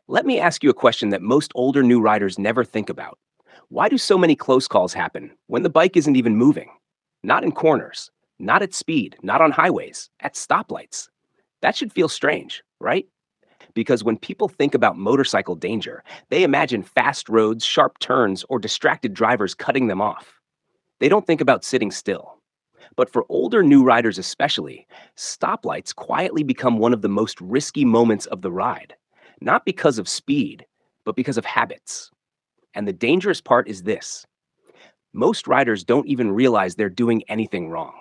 Let me ask you a question that most older new riders never think about. Why do so many close calls happen when the bike isn't even moving? Not in corners, not at speed, not on highways, at stoplights. That should feel strange, right? Because when people think about motorcycle danger, they imagine fast roads, sharp turns, or distracted drivers cutting them off. They don't think about sitting still. But for older new riders especially, stoplights quietly become one of the most risky moments of the ride. Not because of speed, but because of habits. And the dangerous part is this: most riders don't even realize they're doing anything wrong.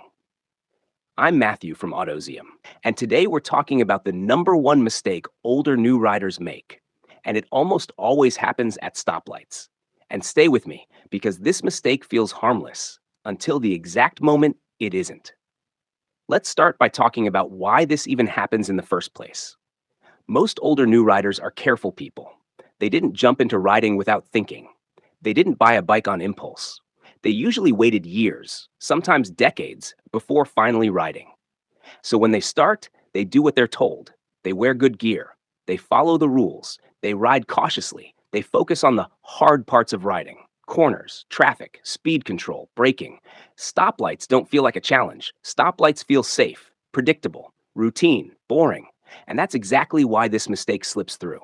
I'm Matthew from Autozium, and today we're talking about the number one mistake older new riders make. And it almost always happens at stoplights. And stay with me, because this mistake feels harmless until the exact moment it isn't. Let's start by talking about why this even happens in the first place. Most older new riders are careful people. They didn't jump into riding without thinking. They didn't buy a bike on impulse. They usually waited years, sometimes decades, before finally riding. So when they start, they do what they're told. They wear good gear. They follow the rules. They ride cautiously. They focus on the hard parts of riding: corners, traffic, speed control, braking. Stoplights don't feel like a challenge. Stoplights feel safe, predictable, routine, boring. And that's exactly why this mistake slips through.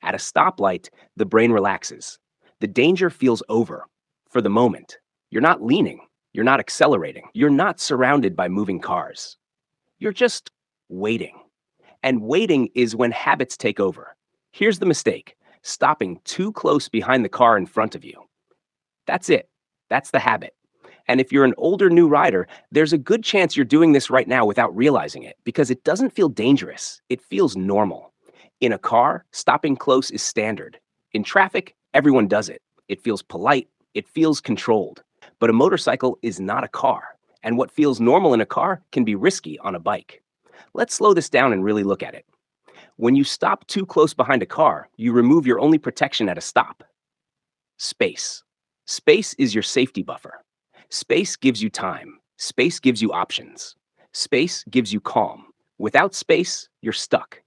At a stoplight, the brain relaxes. The danger feels over for the moment. You're not leaning. You're not accelerating. You're not surrounded by moving cars. You're just waiting. And waiting is when habits take over. Here's the mistake: stopping too close behind the car in front of you. That's it. That's the habit. And if you're an older new rider, there's a good chance you're doing this right now without realizing it, because it doesn't feel dangerous. It feels normal. In a car, stopping close is standard. In traffic, everyone does it. It feels polite. It feels controlled. But a motorcycle is not a car. And what feels normal in a car can be risky on a bike. Let's slow this down and really look at it. When you stop too close behind a car, you remove your only protection at a stop: space. Space is your safety buffer. Space gives you time. Space gives you options. Space gives you calm. Without space, you're stuck.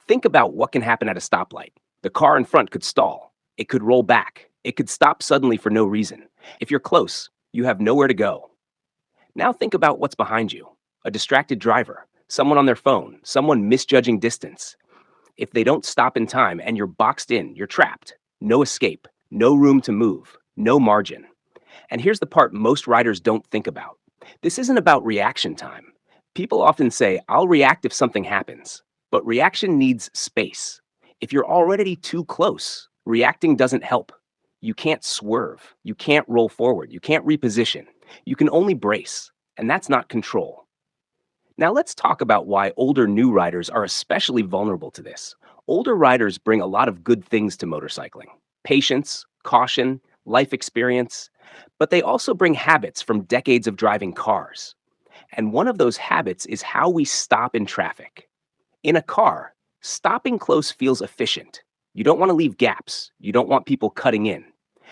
Think about what can happen at a stoplight. The car in front could stall. It could roll back. It could stop suddenly for no reason. If you're close, you have nowhere to go. Now think about what's behind you: a distracted driver, someone on their phone, someone misjudging distance. If they don't stop in time and you're boxed in, you're trapped. No escape, no room to move, no margin. And here's the part most riders don't think about: this isn't about reaction time. People often say, "I'll react if something happens." But reaction needs space. If you're already too close, reacting doesn't help. You can't swerve. You can't roll forward. You can't reposition. You can only brace. And that's not control. Now let's talk about why older new riders are especially vulnerable to this. Older riders bring a lot of good things to motorcycling: patience, caution, life experience. But they also bring habits from decades of driving cars. And one of those habits is how we stop in traffic. In a car, stopping close feels efficient. You don't want to leave gaps. You don't want people cutting in.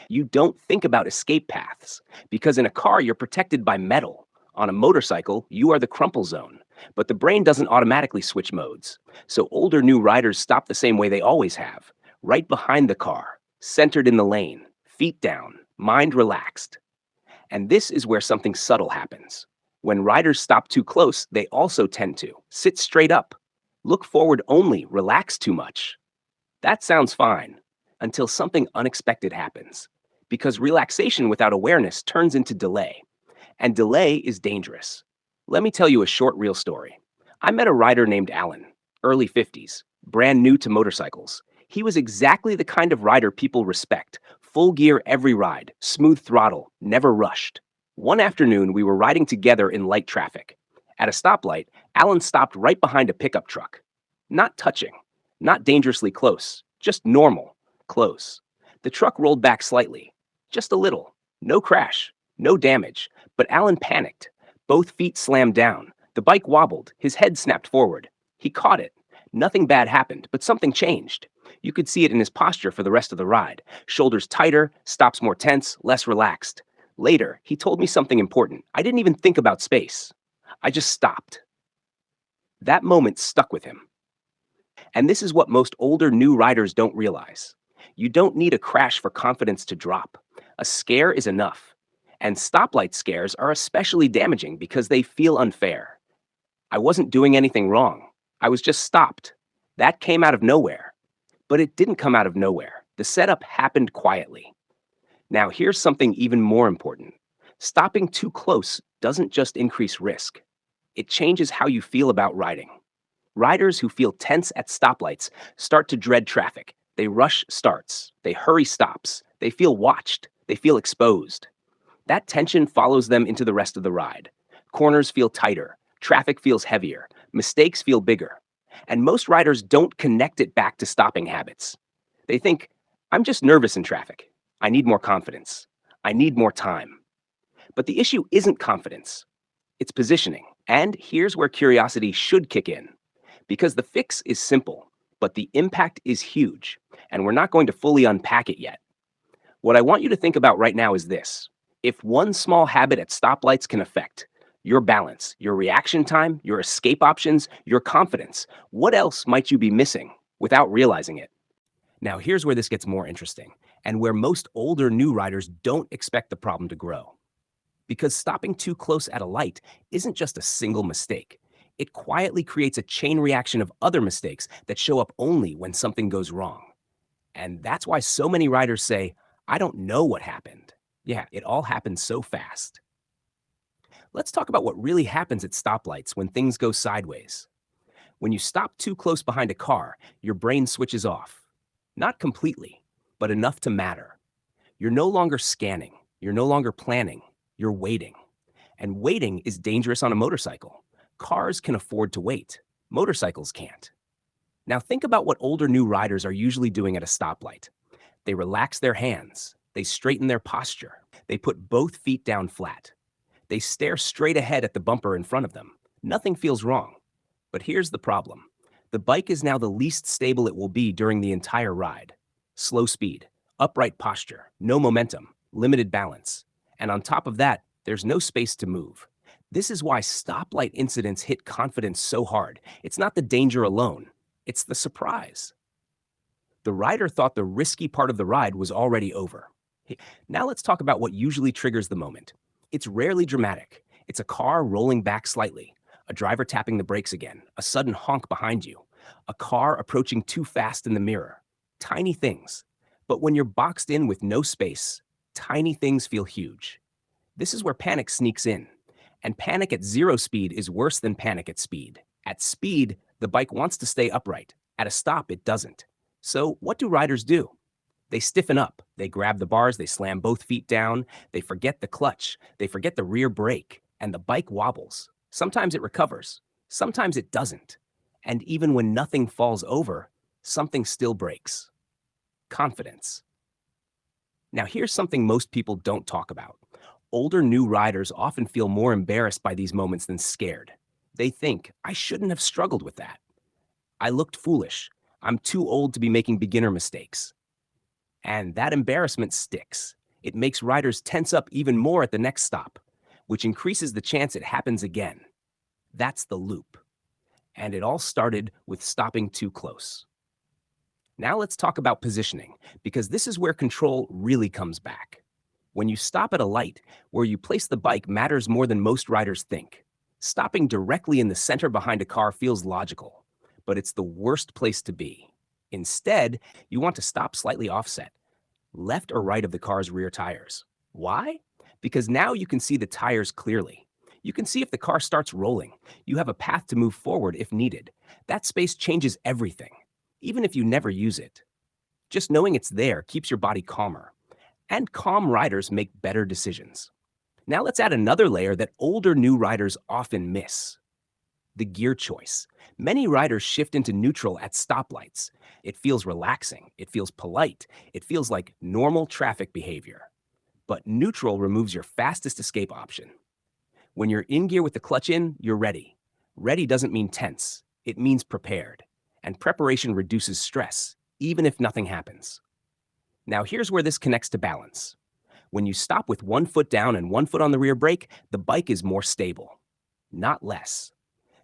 You don't think about escape paths, because in a car, you're protected by metal. On a motorcycle, you are the crumple zone. But the brain doesn't automatically switch modes. So older new riders stop the same way they always have: right behind the car, centered in the lane, feet down, mind relaxed. And this is where something subtle happens. When riders stop too close, they also tend to sit straight up, look forward only, relax too much. That sounds fine until something unexpected happens. Because relaxation without awareness turns into delay. And delay is dangerous. Let me tell you a short real story. I met a rider named Alan, early 50s, brand new to motorcycles. He was exactly the kind of rider people respect: full gear every ride, smooth throttle, never rushed. One afternoon, we were riding together in light traffic. At a stoplight, Alan stopped right behind a pickup truck. Not touching, not dangerously close, just normal, close. The truck rolled back slightly, just a little. No crash, no damage, but Alan panicked. Both feet slammed down. The bike wobbled. His head snapped forward. He caught it. Nothing bad happened, but something changed. You could see it in his posture for the rest of the ride: shoulders tighter, stops more tense, less relaxed. Later, he told me something important. I didn't even think about space. I just stopped. That moment stuck with him. And this is what most older new riders don't realize. You don't need a crash for confidence to drop. A scare is enough. And stoplight scares are especially damaging because they feel unfair. I wasn't doing anything wrong. I was just stopped. That came out of nowhere. But it didn't come out of nowhere. The setup happened quietly. Now, here's something even more important. Stopping too close doesn't just increase risk, it changes how you feel about riding. Riders who feel tense at stoplights start to dread traffic. They rush starts, they hurry stops, they feel watched, they feel exposed. That tension follows them into the rest of the ride. Corners feel tighter, traffic feels heavier, mistakes feel bigger. And most riders don't connect it back to stopping habits. They think, I'm just nervous in traffic. I need more confidence. I need more time. But the issue isn't confidence, it's positioning. And here's where curiosity should kick in. Because the fix is simple, but the impact is huge, and we're not going to fully unpack it yet. What I want you to think about right now is this. If one small habit at stoplights can affect your balance, your reaction time, your escape options, your confidence, what else might you be missing without realizing it? Now, here's where this gets more interesting, and where most older new riders don't expect the problem to grow. Because stopping too close at a light isn't just a single mistake. It quietly creates a chain reaction of other mistakes that show up only when something goes wrong. And that's why so many riders say, I don't know what happened. Yeah, it all happened so fast. Let's talk about what really happens at stoplights when things go sideways. When you stop too close behind a car, your brain switches off. Not completely, but enough to matter. You're no longer scanning. You're no longer planning. You're waiting. And waiting is dangerous on a motorcycle. Cars can afford to wait. Motorcycles can't. Now think about what older new riders are usually doing at a stoplight. They relax their hands. They straighten their posture. They put both feet down flat. They stare straight ahead at the bumper in front of them. Nothing feels wrong. But here's the problem. The bike is now the least stable it will be during the entire ride. Slow speed, upright posture, no momentum, limited balance. And on top of that, there's no space to move. This is why stoplight incidents hit confidence so hard. It's not the danger alone, it's the surprise. The rider thought the risky part of the ride was already over. Now let's talk about what usually triggers the moment. It's rarely dramatic. It's a car rolling back slightly, a driver tapping the brakes again, a sudden honk behind you, a car approaching too fast in the mirror. Tiny things. But when you're boxed in with no space, tiny things feel huge. This is where panic sneaks in. And panic at zero speed is worse than panic at speed. At speed, the bike wants to stay upright. At a stop, it doesn't. So what do riders do? They stiffen up. They grab the bars, they slam both feet down, they forget the clutch, they forget the rear brake, and the bike wobbles. Sometimes it recovers, sometimes it doesn't. And even when nothing falls over, something still breaks. Confidence. Now here's something most people don't talk about. Older new riders often feel more embarrassed by these moments than scared. They think, I shouldn't have struggled with that. I looked foolish. I'm too old to be making beginner mistakes. And that embarrassment sticks. It makes riders tense up even more at the next stop, which increases the chance it happens again. That's the loop. And it all started with stopping too close. Now let's talk about positioning, because this is where control really comes back. When you stop at a light, where you place the bike matters more than most riders think. Stopping directly in the center behind a car feels logical, but it's the worst place to be. Instead, you want to stop slightly offset, left or right of the car's rear tires. Why? Because now you can see the tires clearly. You can see if the car starts rolling. You have a path to move forward if needed. That space changes everything, even if you never use it. Just knowing it's there keeps your body calmer. And calm riders make better decisions. Now let's add another layer that older new riders often miss. The gear choice. Many riders shift into neutral at stoplights. It feels relaxing, it feels polite, it feels like normal traffic behavior. But neutral removes your fastest escape option. When you're in gear with the clutch in, you're ready. Ready doesn't mean tense, it means prepared. And preparation reduces stress, even if nothing happens. Now here's where this connects to balance. When you stop with one foot down and one foot on the rear brake, the bike is more stable, not less.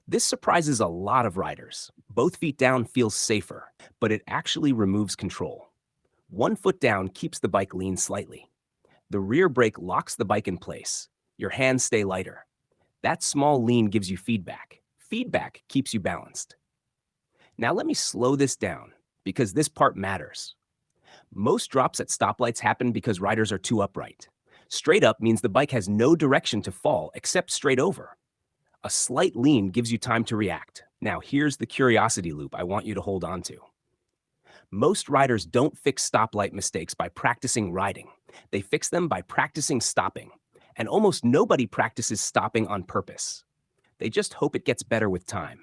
This surprises a lot of riders. Both feet down feels safer, but it actually removes control. One foot down keeps the bike lean slightly. The rear brake locks the bike in place. Your hands stay lighter. That small lean gives you feedback. Feedback keeps you balanced. Now let me slow this down because this part matters. Most drops at stoplights happen because riders are too upright. Straight up means the bike has no direction to fall except straight over. A slight lean gives you time to react. Now here's the curiosity loop I want you to hold on to. Most riders don't fix stoplight mistakes by practicing riding. They fix them by practicing stopping. And almost nobody practices stopping on purpose. They just hope it gets better with time.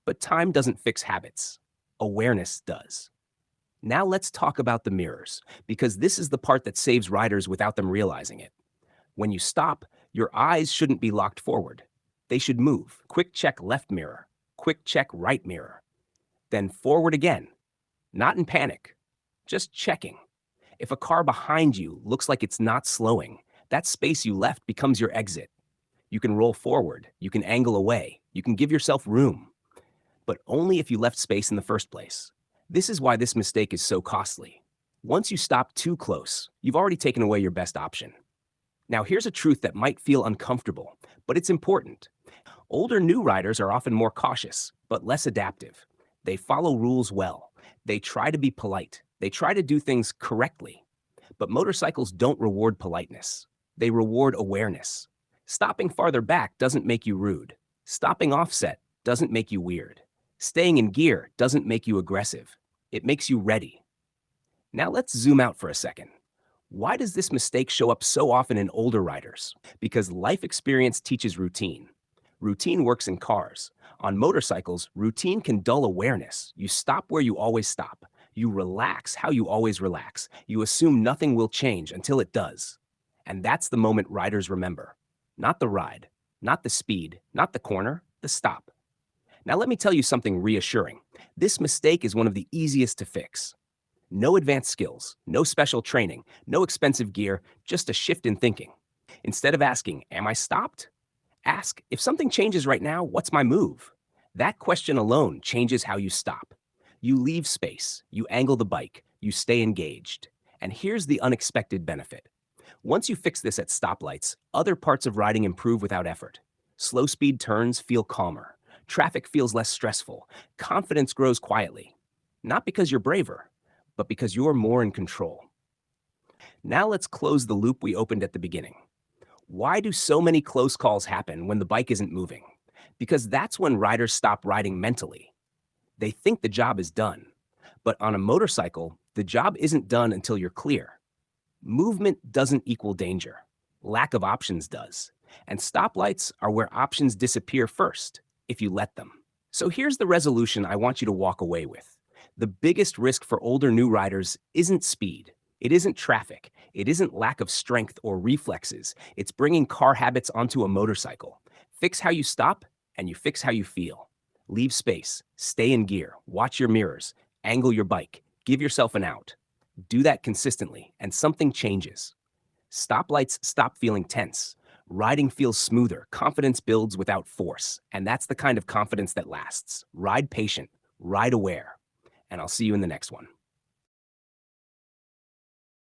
But time doesn't fix habits. Awareness does. Now let's talk about the mirrors, because this is the part that saves riders without them realizing it. When you stop, your eyes shouldn't be locked forward. They should move. Quick check left mirror. Quick check right mirror. Then forward again. Not in panic, just checking. If a car behind you looks like it's not slowing, that space you left becomes your exit. You can roll forward, you can angle away, you can give yourself room. But only if you left space in the first place. This is why this mistake is so costly. Once you stop too close, you've already taken away your best option. Now here's a truth that might feel uncomfortable, but it's important. Older new riders are often more cautious, but less adaptive. They follow rules well. They try to be polite. They try to do things correctly. But motorcycles don't reward politeness. They reward awareness. Stopping farther back doesn't make you rude. Stopping offset doesn't make you weird. Staying in gear doesn't make you aggressive. It makes you ready. Now let's zoom out for a second. Why does this mistake show up so often in older riders? Because life experience teaches routine. Routine works in cars. On motorcycles, routine can dull awareness. You stop where you always stop. You relax how you always relax. You assume nothing will change until it does. And that's the moment riders remember. Not the ride, not the speed, not the corner, the stop. Now let me tell you something reassuring. This mistake is one of the easiest to fix. No advanced skills, no special training, no expensive gear, just a shift in thinking. Instead of asking, "Am I stopped?" Ask, "If something changes right now, what's my move?" That question alone changes how you stop. You leave space, you angle the bike, you stay engaged. And here's the unexpected benefit. Once you fix this at stoplights, other parts of riding improve without effort. Slow speed turns feel calmer. Traffic feels less stressful. Confidence grows quietly. Not because you're braver, but because you're more in control. Now let's close the loop we opened at the beginning. Why do so many close calls happen when the bike isn't moving? Because that's when riders stop riding mentally. They think the job is done. But on a motorcycle, the job isn't done until you're clear. Movement doesn't equal danger. Lack of options does. And stoplights are where options disappear first, if you let them. So here's the resolution I want you to walk away with. The biggest risk for older new riders isn't speed. It isn't traffic. It isn't lack of strength or reflexes. It's bringing car habits onto a motorcycle. Fix how you stop, and you fix how you feel. Leave space, stay in gear, watch your mirrors, angle your bike, give yourself an out. Do that consistently, and something changes. Stoplights stop feeling tense. Riding feels smoother. Confidence builds without force. And that's the kind of confidence that lasts. Ride patient, ride aware. And I'll see you in the next one.